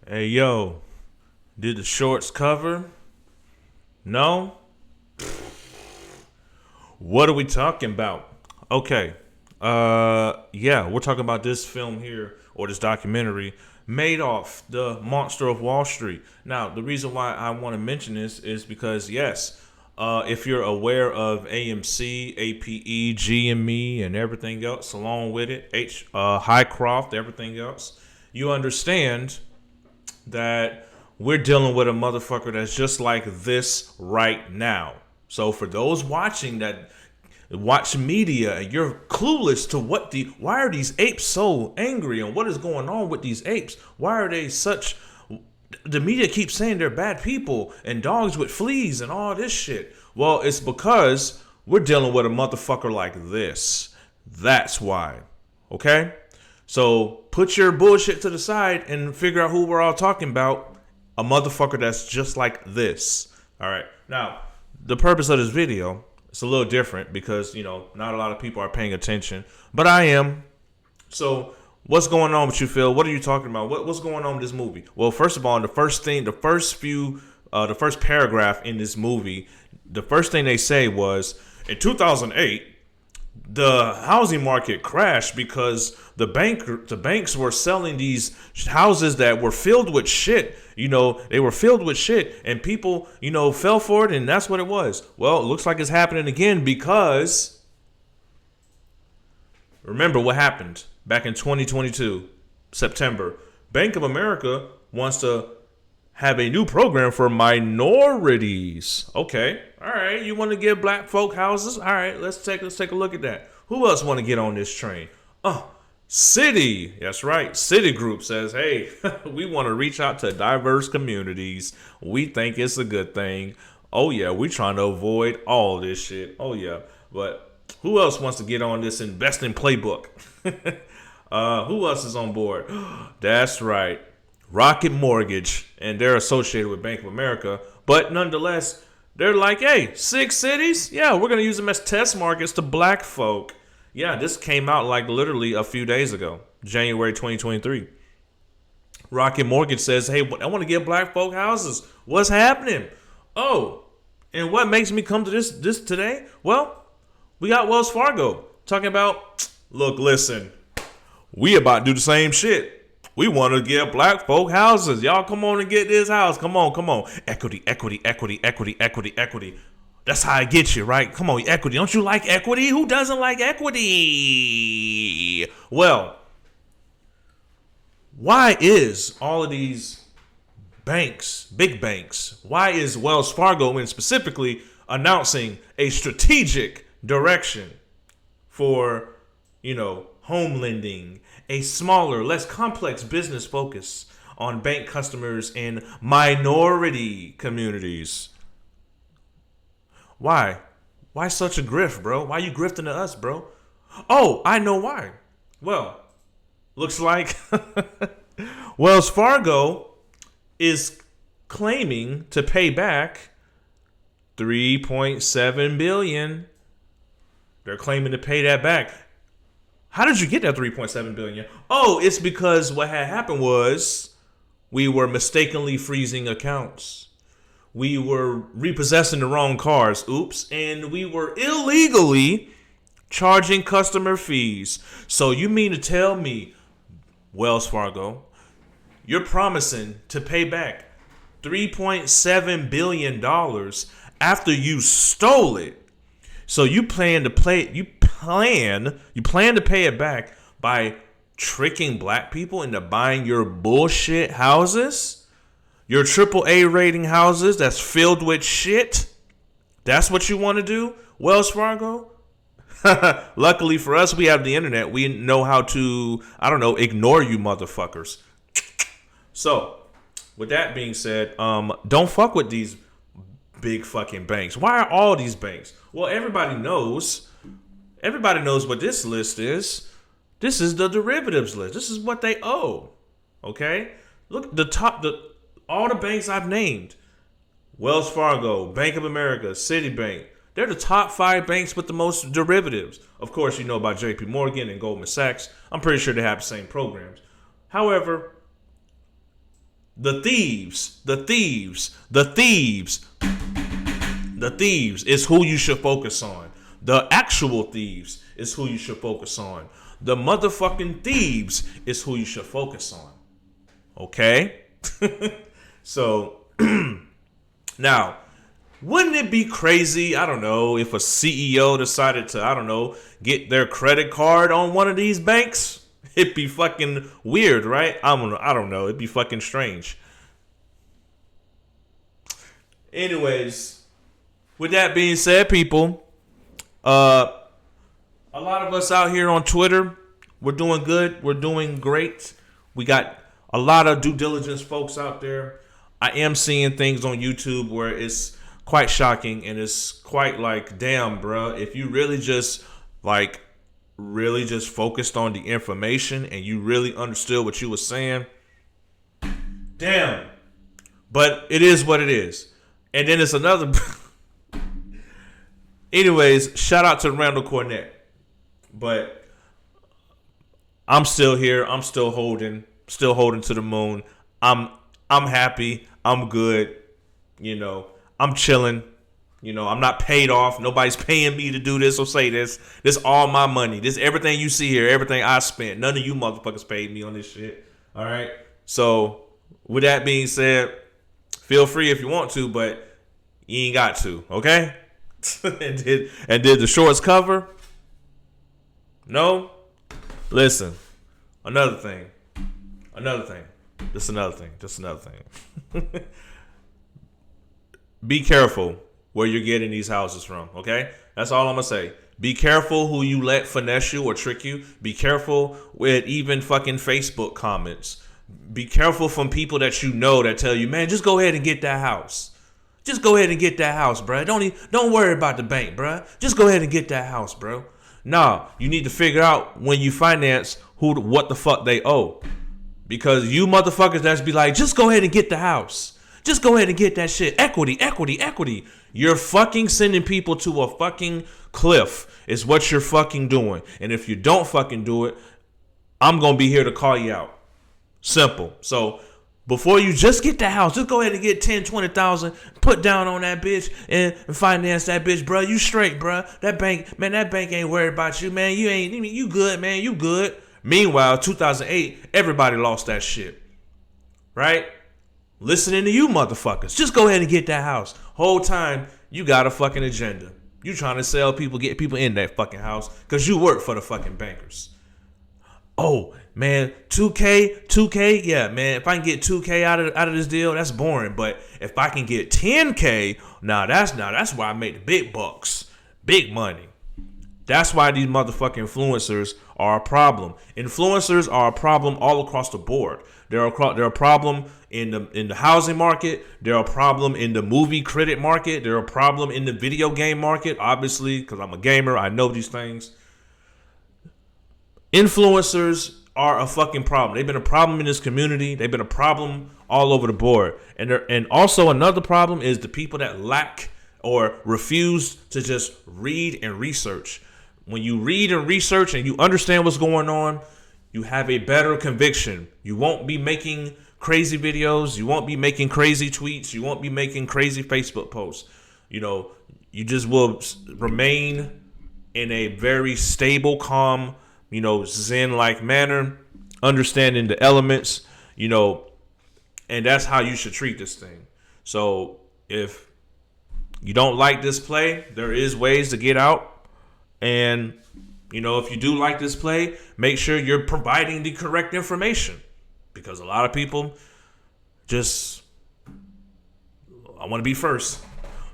Hey yo, did the shorts cover? No? What are we talking about? Okay. Yeah, we're talking about this film here or this documentary, Madoff, the Monster of Wall Street. Now, the reason why I want to mention this is because yes, if you're aware of AMC, APE, GME, and everything else along with it, Highcroft, everything else, you understand that we're dealing with a motherfucker that's just like this right now. So for those watching that watch media and you're clueless to why are these apes so angry and what is going on with these apes? Why are they such the media keeps saying they're bad people and dogs with fleas and all this shit. Well, it's because we're dealing with a motherfucker like this. That's why. Okay? So put your bullshit to the side and figure out who we're all talking about. A motherfucker that's just like this. All right. Now, the purpose of this video is a little different because, not a lot of people are paying attention, but I am. So what's going on with you, Phil? What are you talking about? What's going on with this movie? Well, first of all, the first paragraph in this movie, the first thing they say was in 2008, the housing market crashed because the banks were selling these houses that were filled with shit. They were filled with shit and people, fell for it, and that's what it was. Well, it looks like it's happening again because remember what happened back in 2022, September. Bank of America wants to have a new program for minorities. Okay, all right. You want to give black folk houses? All right, let's take a look at that. Who else want to get on this train? Citi. That's right. Citigroup says, hey, we want to reach out to diverse communities. We think it's a good thing. Oh yeah, we're trying to avoid all this shit. Oh yeah, but who else wants to get on this investing playbook? Who else is on board? That's right. Rocket Mortgage, and they're associated with Bank of America. But nonetheless, they're like, hey, 6 cities? Yeah, we're going to use them as test markets to black folk. Yeah, this came out like literally a few days ago, January 2023. Rocket Mortgage says, hey, I want to get black folk houses. What's happening? Oh, and what makes me come to this today? Well, we got Wells Fargo talking about, look, listen, we about to do the same shit. We want to get black folk houses. Y'all come on and get this house. Come on. Equity. That's how I get you, right? Come on, equity. Don't you like equity? Who doesn't like equity? Well, why is all of these banks, big banks, why is Wells Fargo and specifically announcing a strategic direction for, home lending, a smaller, less complex business focus on bank customers in minority communities? Why? Why such a grift, bro? Why you grifting to us, bro? Oh, I know why. Well, looks like Wells Fargo is claiming to pay back 3.7 billion. They're claiming to pay that back. How did you get that 3.7 billion? Oh, it's because what had happened was we were mistakenly freezing accounts. We were repossessing the wrong cars. Oops. And we were illegally charging customer fees. So you mean to tell me, Wells Fargo, you're promising to pay back $3.7 billion after you stole it. So you plan to pay it back by tricking black people into buying your bullshit houses? Your AAA rating houses that's filled with shit? That's what you want to do, Wells Fargo? Luckily for us, we have the internet. We know how to, ignore you motherfuckers. So, with that being said, don't fuck with these big fucking banks. Why are all these banks? Well, everybody knows what this list is. This is the derivatives list. This is what they owe. Okay? Look, all the banks I've named. Wells Fargo, Bank of America, Citibank. They're the top 5 banks with the most derivatives. Of course, you know about JP Morgan and Goldman Sachs. I'm pretty sure they have the same programs. However, The thieves is who you should focus on. The actual thieves is who you should focus on. The motherfucking thieves is who you should focus on. Okay? So, now, wouldn't it be crazy, I don't know, if a CEO decided to, I don't know, get their credit card on one of these banks? It'd be fucking weird, right? I don't know. It'd be fucking strange. Anyways, with that being said, people, a lot of us out here on Twitter, we're doing good. We're doing great. We got a lot of due diligence folks out there. I am seeing things on YouTube where it's quite shocking and it's quite like, damn, bro, if you really just focused on the information and you really understood what you were saying, damn. But it is what it is. And then it's another. Anyways, shout out to Randall Cornett. But I'm still here. I'm still holding to the moon. I'm happy. I'm good. You know, I'm chilling. You know, I'm not paid off. Nobody's paying me to do this or say this. This all my money. This everything you see here, everything I spent. None of you motherfuckers paid me on this shit. All right. So with that being said, feel free if you want to, but you ain't got to. Okay. and did the shorts cover? No. Listen. Another thing. Just another thing. Be careful where you're getting these houses from, okay? That's all I'm gonna say. Be careful who you let finesse you or trick you. Be careful with even fucking Facebook comments. Be careful from people that you know that tell you, man, just go ahead and get that house. Just go ahead and get that house, bro. Don't worry about the bank, bro. Just go ahead and get that house, bro. Nah, you need to figure out when you finance what the fuck they owe. Because you motherfuckers that's be like, just go ahead and get the house. Just go ahead and get that shit. Equity. You're fucking sending people to a fucking cliff is what you're fucking doing. And if you don't fucking do it, I'm going to be here to call you out. Simple. So before you just get the house, just go ahead and get 10, 20,000, put down on that bitch and finance that bitch, bro. You straight, bro. That bank ain't worried about you, man. You good, man. You good. Meanwhile, 2008, everybody lost that shit. Right? Listening to you motherfuckers. Just go ahead and get that house. Whole time, you got a fucking agenda. You trying to sell people, get people in that fucking house because you work for the fucking bankers. Oh, man, 2K, yeah, man. If I can get 2K out of this deal, that's boring. But if I can get 10K, that's why I make the big bucks, big money. That's why these motherfucking influencers are a problem. Influencers are a problem all across the board. They're a problem in the housing market. They're a problem in the movie critic market. They're a problem in the video game market. Obviously, because I'm a gamer, I know these things. Influencers are a fucking problem. They've been a problem in this community. They've been a problem all over the board. And also another problem is the people that lack or refuse to just read and research. When you read and research and you understand what's going on, you have a better conviction. You won't be making crazy videos. You won't be making crazy tweets. You won't be making crazy Facebook posts. You know, you just will remain in a very stable, calm, you know, Zen-like manner, understanding the elements, you know, and that's how you should treat this thing. So if you don't like this play, there is ways to get out. And, you know, if you do like this play, make sure you're providing the correct information. Because a lot of people just, I want to be first.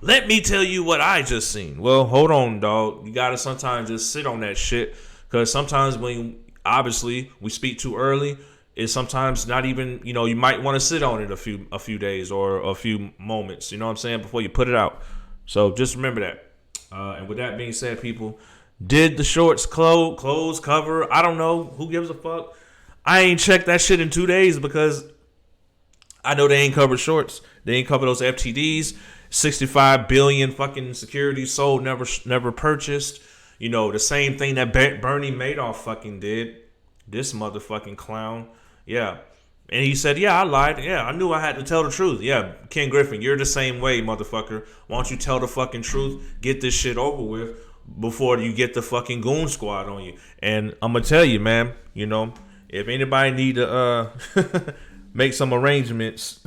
Let me tell you what I just seen. Well, hold on, dog. You got to sometimes just sit on that shit. Because sometimes when, obviously, we speak too early, it's sometimes not even, you know, you might want to sit on it a few days or a few moments, you know what I'm saying, before you put it out. So just remember that. And with that being said, people, did the shorts close, cover? I don't know. Who gives a fuck? I ain't checked that shit in 2 days because I know they ain't covered shorts. They ain't covered those FTDs. 65 billion fucking securities sold, never purchased. You know, the same thing that Bernie Madoff fucking did. This motherfucking clown. Yeah. And he said, yeah, I lied. Yeah, I knew I had to tell the truth. Yeah, Ken Griffin, you're the same way, motherfucker. Why don't you tell the fucking truth? Get this shit over with before you get the fucking goon squad on you. And I'm going to tell you, man, you know, if anybody need to make some arrangements,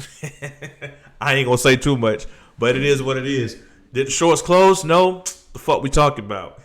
I ain't going to say too much, but it is what it is. Did the shorts close? No. The fuck we talking about?